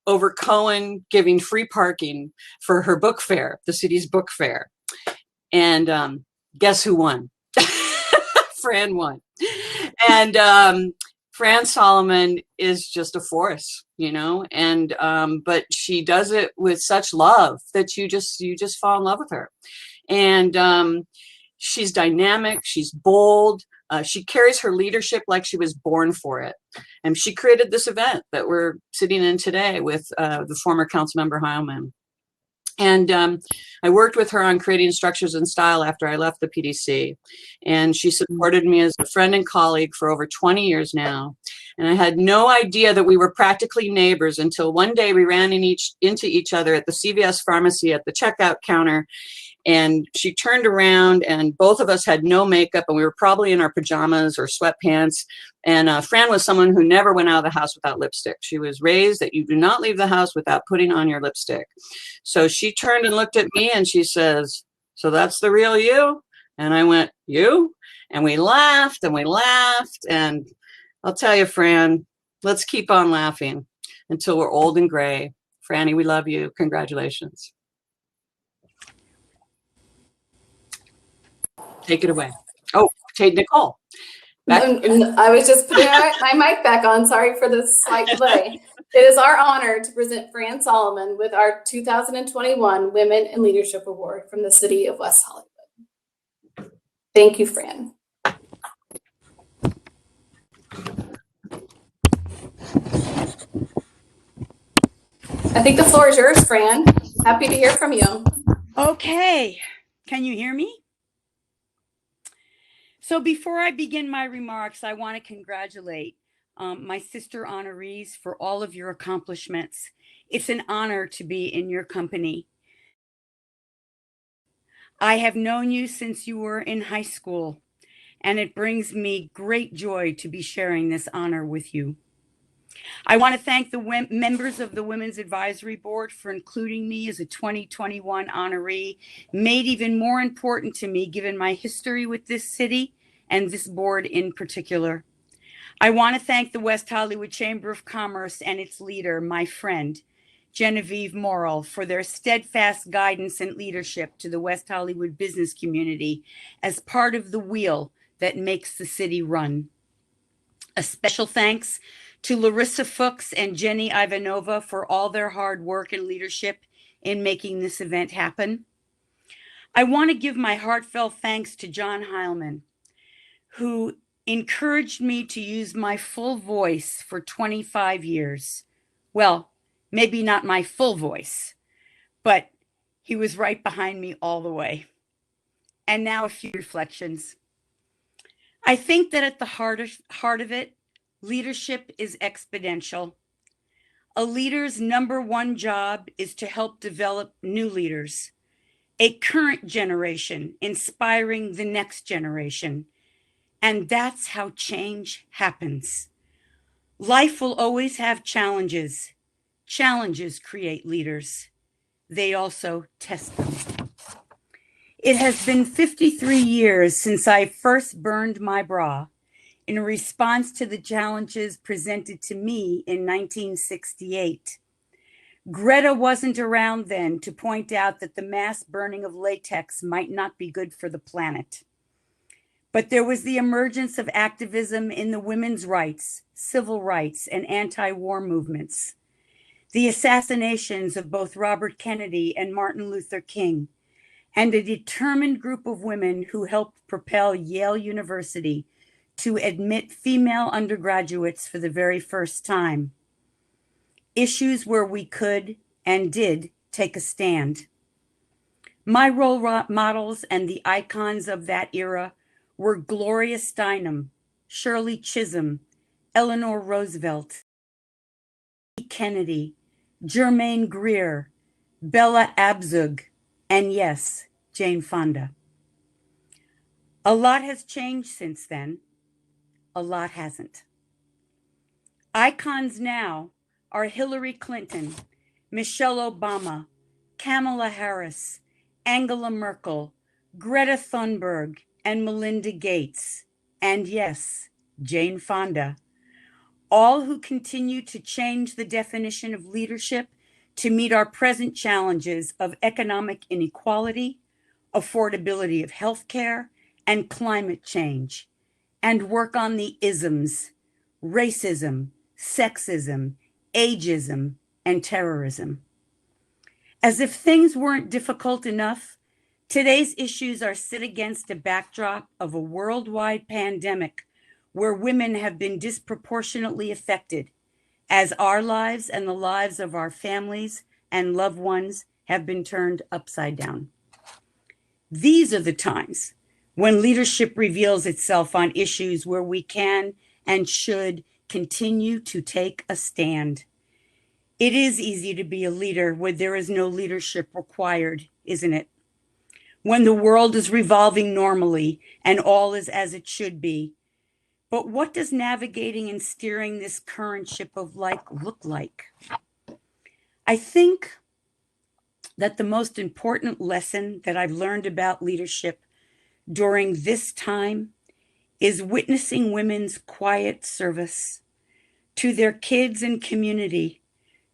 over Cohen giving free parking for her book fair, the city's book fair. And guess who won? Fran won. And Fran Solomon is just a force, you know, and but she does it with such love that you just fall in love with her. And she's dynamic, she's bold, she carries her leadership like she was born for it. And she created this event that we're sitting in today with the former council member Heilman. And I worked with her on creating structures and style after I left the PDC. And she supported me as a friend and colleague for over 20 years now. And I had no idea that we were practically neighbors until one day we ran into each other at the CVS pharmacy at the checkout counter. And she turned around and both of us had no makeup, and we were probably in our pajamas or sweatpants. And Fran was someone who never went out of the house without lipstick. She was raised that you do not leave the house without putting on your lipstick. So she turned and looked at me and she says, "So that's the real you?" And I went, "You?" And we laughed and we laughed. And I'll tell you, Fran, let's keep on laughing until we're old and gray. Franny, we love you. Congratulations. Take it away. Oh, take Nicole. I was just putting my mic back on. Sorry for the slight delay. It is our honor to present Fran Solomon with our 2021 Women in Leadership Award from the City of West Hollywood. Thank you, Fran. I think the floor is yours, Fran. Happy to hear from you. Okay. Can you hear me? So before I begin my remarks, I want to congratulate my sister honorees for all of your accomplishments. It's an honor to be in your company. I have known you since you were in high school, and it brings me great joy to be sharing this honor with you. I want to thank the members of the Women's Advisory Board for including me as a 2021 honoree, made even more important to me given my history with this city and this board in particular. I want to thank the West Hollywood Chamber of Commerce and its leader, my friend, Genevieve Morrill, for their steadfast guidance and leadership to the West Hollywood business community as part of the wheel that makes the city run. A special thanks to Larissa Fuchs and Jenny Ivanova for all their hard work and leadership in making this event happen. I want to give my heartfelt thanks to John Heilman, who encouraged me to use my full voice for 25 years. Well, maybe not my full voice, but he was right behind me all the way. And now a few reflections. I think that at the heart of it, leadership is exponential. A leader's number one job is to help develop new leaders, a current generation inspiring the next generation. And that's how change happens. Life will always have challenges. Challenges create leaders. They also test them. It has been 53 years since I first burned my bra in response to the challenges presented to me in 1968. Greta wasn't around then to point out that the mass burning of latex might not be good for the planet. But there was the emergence of activism in the women's rights, civil rights, and anti-war movements. The assassinations of both Robert Kennedy and Martin Luther King, and a determined group of women who helped propel Yale University to admit female undergraduates for the very first time. Issues where we could and did take a stand. My role models and the icons of that era were Gloria Steinem, Shirley Chisholm, Eleanor Roosevelt, Kennedy, Germaine Greer, Bella Abzug, and yes, Jane Fonda. A lot has changed since then. A lot hasn't. Icons now are Hillary Clinton, Michelle Obama, Kamala Harris, Angela Merkel, Greta Thunberg, and Melinda Gates. And yes, Jane Fonda. All who continue to change the definition of leadership to meet our present challenges of economic inequality, affordability of healthcare, and climate change, and work on the isms, racism, sexism, ageism, and terrorism. As if things weren't difficult enough, today's issues are set against a backdrop of a worldwide pandemic where women have been disproportionately affected, as our lives and the lives of our families and loved ones have been turned upside down. These are the times when leadership reveals itself on issues where we can and should continue to take a stand. It is easy to be a leader where there is no leadership required, isn't it? When the world is revolving normally and all is as it should be. But what does navigating and steering this current ship of life look like? I think that the most important lesson that I've learned about leadership during this time is witnessing women's quiet service to their kids and community,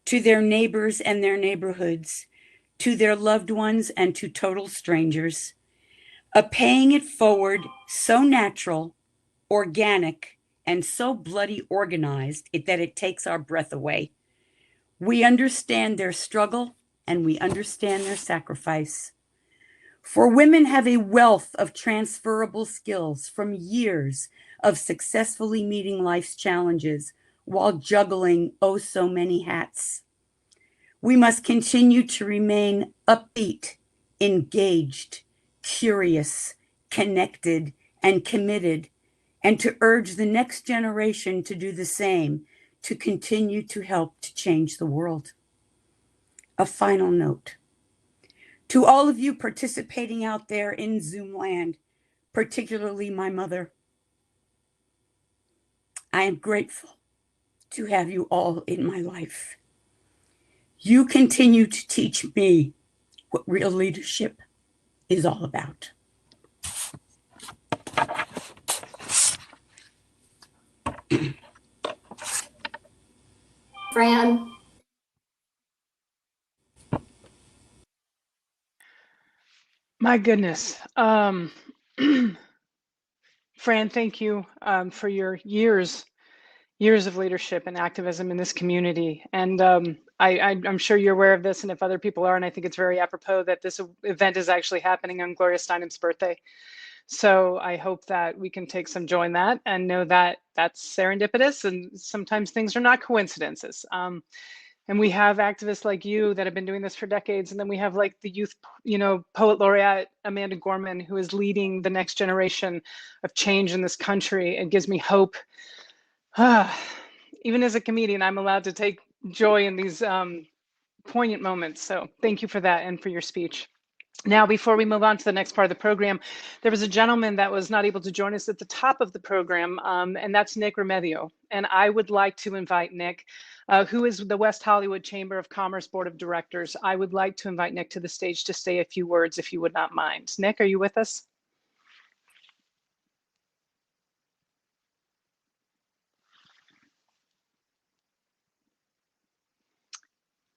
to their neighbors and their neighborhoods, to their loved ones and to total strangers, a paying it forward so natural, organic, and so bloody organized that it takes our breath away. We understand their struggle and we understand their sacrifice. For women have a wealth of transferable skills from years of successfully meeting life's challenges while juggling oh so many hats. We must continue to remain upbeat, engaged, curious, connected, and committed, and to urge the next generation to do the same, to continue to help to change the world. A final note. To all of you participating out there in Zoom land, particularly my mother, I am grateful to have you all in my life. You continue to teach me what real leadership is all about. Fran. My goodness. Fran, thank you for your years of leadership and activism in this community. And I'm sure you're aware of this, and if other people are, and I think it's very apropos that this event is actually happening on Gloria Steinem's birthday. So I hope that we can take some joy in that and know that that's serendipitous, and sometimes things are not coincidences. And we have activists like you that have been doing this for decades. And then we have like the youth, poet laureate Amanda Gorman, who is leading the next generation of change in this country. It gives me hope. Even as a comedian, I'm allowed to take joy in these poignant moments. So thank you for that and for your speech. Now, before we move on to the next part of the program, there was a gentleman that was not able to join us at the top of the program, and that's Nick Remedio. And I would like to invite Nick, who is the West Hollywood Chamber of Commerce Board of Directors. I would like to invite Nick to the stage to say a few words, if you would not mind. Nick, are you with us?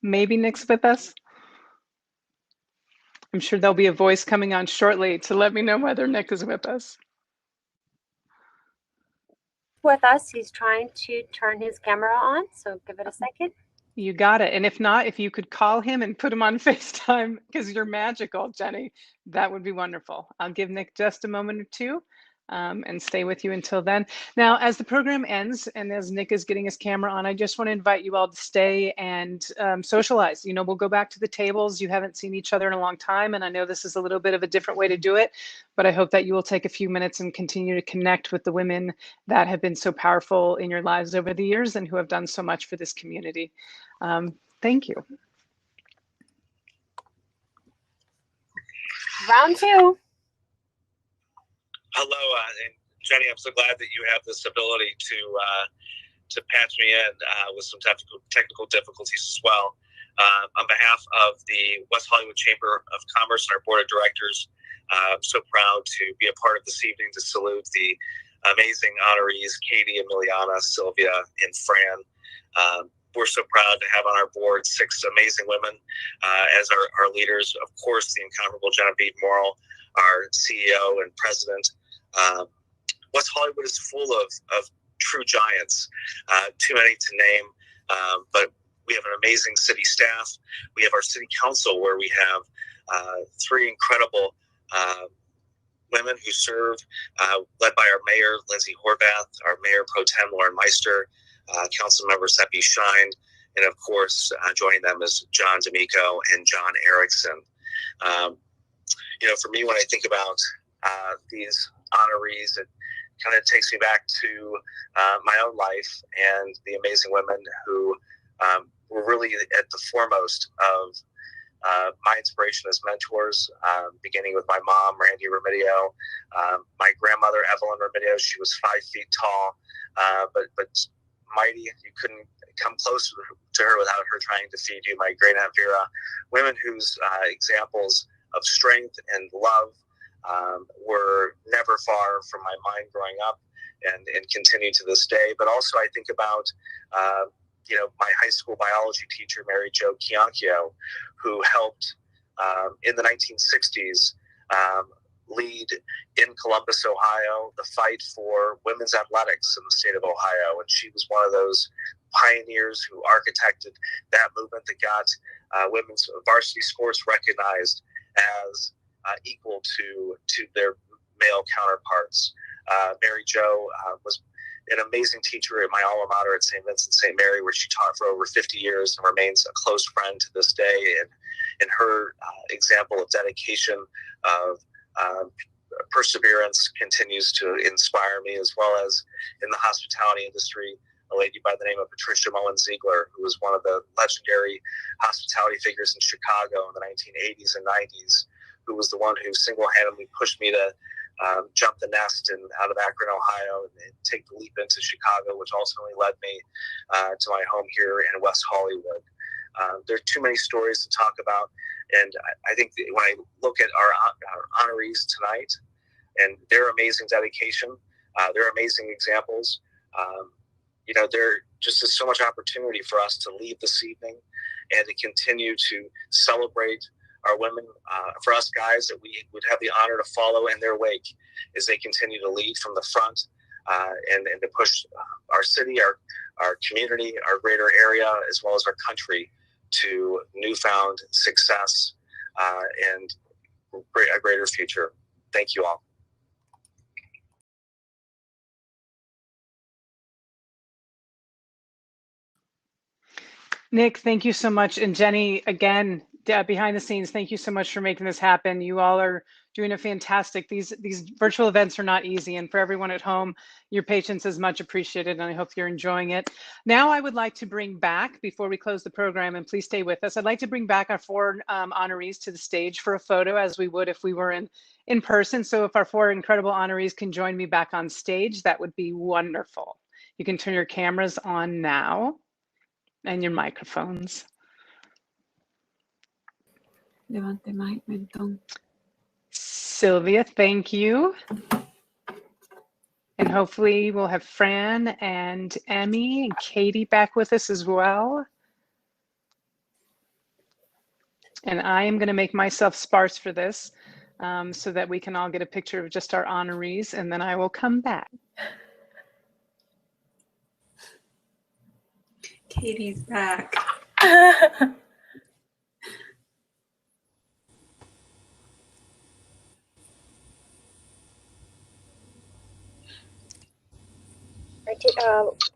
Maybe Nick's with us. I'm sure there'll be a voice coming on shortly to let me know whether Nick is with us. With us, he's trying to turn his camera on, so give it a second. You got it. And if not, if you could call him and put him on FaceTime, because you're magical, Jenny, that would be wonderful. I'll give Nick just a moment or two and stay with you until then. Now, as the program ends and as Nick is getting his camera on, I just want to invite you all to stay and socialize. We'll go back to the tables. You haven't seen each other in a long time, and I know this is a little bit of a different way to do it, but I hope that you will take a few minutes and continue to connect with the women that have been so powerful in your lives over the years and who have done so much for this community. Thank you. Round two. Hello, and Jenny, I'm so glad that you have this ability to patch me in with some technical difficulties as well. On behalf of the West Hollywood Chamber of Commerce and our board of directors, I'm so proud to be a part of this evening to salute the amazing honorees, Katie, Emiliana, Sylvia, and Fran. We're so proud to have on our board 6 amazing women as our leaders. Of course, the incomparable Genevieve Morrill, our CEO and president. West Hollywood is full of true giants, too many to name, but we have an amazing city staff. We have our city council where we have 3 incredible women who serve, led by our mayor, Lindsay Horvath, our mayor pro tem, Lauren Meister, council member Seppi Shine, and of course, joining them is John D'Amico and John Erickson. For me, when I think about these honorees, it kind of takes me back to my own life and the amazing women who were really at the foremost of my inspiration as mentors, beginning with my mom, Randy Remedio, my grandmother, Evelyn Remedio. She was 5 feet tall, but mighty. You couldn't come close to her without her trying to feed you. My great aunt Vera, women whose examples of strength and love were never far from my mind growing up and continue to this day. But also I think about, my high school biology teacher, Mary Jo Chianchio, who helped in the 1960s lead in Columbus, Ohio, the fight for women's athletics in the state of Ohio. And she was one of those pioneers who architected that movement that got women's varsity sports recognized as equal to their male counterparts. Mary Jo was an amazing teacher at my alma mater at St. Vincent St. Mary, where she taught for over 50 years and remains a close friend to this day. And her example of dedication, of perseverance continues to inspire me, as well as in the hospitality industry, a lady by the name of Patricia Mullen Ziegler, who was one of the legendary hospitality figures in Chicago in the 1980s and 90s, who was the one who single-handedly pushed me to jump the nest out of Akron, Ohio, and take the leap into Chicago, which ultimately led me to my home here in West Hollywood. There are too many stories to talk about, and I think that when I look at our honorees tonight and their amazing dedication, their amazing examples, there just is so much opportunity for us to lead this evening and to continue to celebrate our women, for us guys, that we would have the honor to follow in their wake as they continue to lead from the front and to push our city, our community, our greater area, as well as our country to newfound success and a greater future. Thank you all. Nick, thank you so much. And Jenny, again, behind the scenes, thank you so much for making this happen. You all are doing a fantastic, these virtual events are not easy. And for everyone at home, your patience is much appreciated, and I hope you're enjoying it. Now I would like to bring back, before we close the program, and please stay with us, I'd like to bring back our 4 honorees to the stage for a photo, as we would if we were in person. So if our 4 incredible honorees can join me back on stage, that would be wonderful. You can turn your cameras on now and your microphones. Levante mic, mentón. Sylvia, thank you. And hopefully we'll have Fran and Emmy and Katie back with us as well. And I am going to make myself sparse for this so that we can all get a picture of just our honorees, and then I will come back. Katie's back.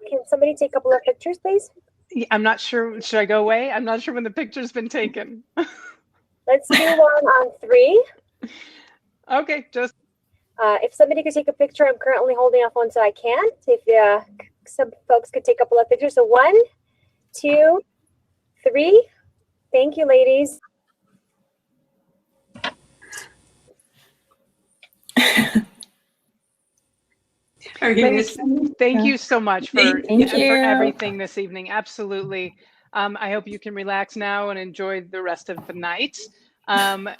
Can somebody take a couple of pictures, please? I'm not sure. Should I go away? I'm not sure when the picture's been taken. Let's do one on 3. Okay, just. If somebody could take a picture, I'm currently holding off one, so I can't. If some folks could take a couple of pictures. So 1, 2, 3. Thank you, ladies. Thank you so much for everything this evening. Absolutely. I hope you can relax now and enjoy the rest of the night.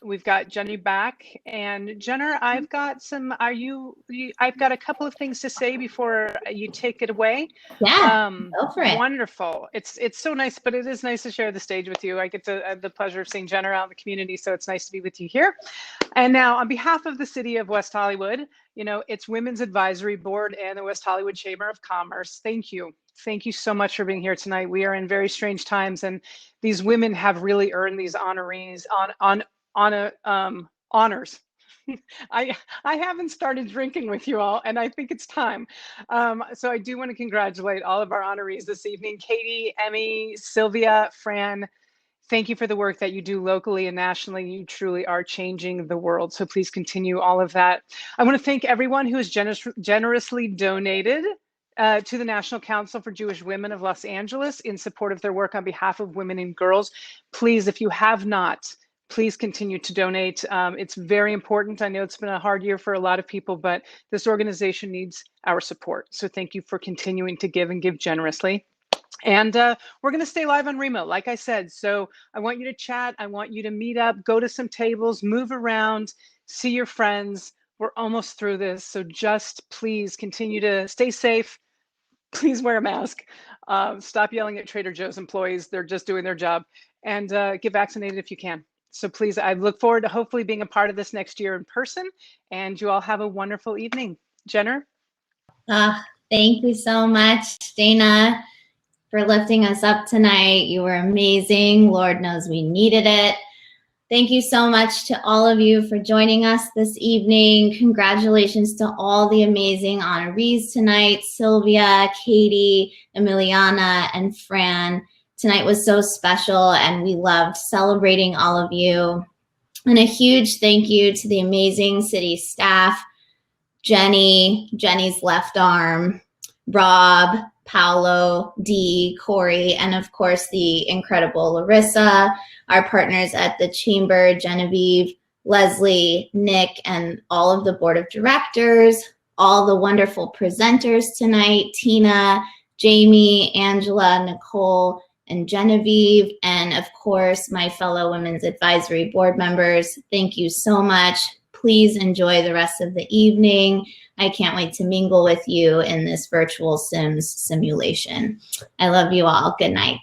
We've got Jenny back, and Jenner, I've got I've got a couple of things to say before you take it away. Yeah, go for it. Wonderful. It's so nice, but it is nice to share the stage with you. I get to have the pleasure of seeing Jenner out in the community, so it's nice to be with you here. And now, on behalf of the City of West Hollywood, it's Women's Advisory Board and the West Hollywood Chamber of Commerce. Thank you. Thank you so much for being here tonight. We are in very strange times, and these women have really earned these honorees honors. I haven't started drinking with you all, and I think it's time. So I do want to congratulate all of our honorees this evening. Katie, Emmy, Sylvia, Fran, thank you for the work that you do locally and nationally. You truly are changing the world. So please continue all of that. I want to thank everyone who has generously donated to the National Council for Jewish Women of Los Angeles in support of their work on behalf of women and girls. Please, if you have not, please continue to donate. It's very important. I know it's been a hard year for a lot of people, but this organization needs our support. So thank you for continuing to give and give generously. And we're going to stay live on Remo, like I said. So I want you to chat. I want you to meet up, go to some tables, move around, see your friends. We're almost through this. So just please continue to stay safe. Please wear a mask. Stop yelling at Trader Joe's employees. They're just doing their job. And get vaccinated if you can. So please, I look forward to hopefully being a part of this next year in person. And you all have a wonderful evening. Jenner? Thank you so much, Dana, for lifting us up tonight. You were amazing. Lord knows we needed it. Thank you so much to all of you for joining us this evening. Congratulations to all the amazing honorees tonight, Sylvia, Katie, Emiliana, and Fran. Tonight was so special, and we loved celebrating all of you. And a huge thank you to the amazing city staff, Jenny's left arm, Rob, Paolo, Dee, Corey, and of course the incredible Larissa, our partners at the Chamber, Genevieve, Leslie, Nick, and all of the board of directors, all the wonderful presenters tonight, Tina, Jamie, Angela, Nicole, and Genevieve, and of course my fellow Women's Advisory Board members. Thank you so much. Please enjoy the rest of the evening. I can't wait to mingle with you in this virtual Sims simulation. I love you all. Good night.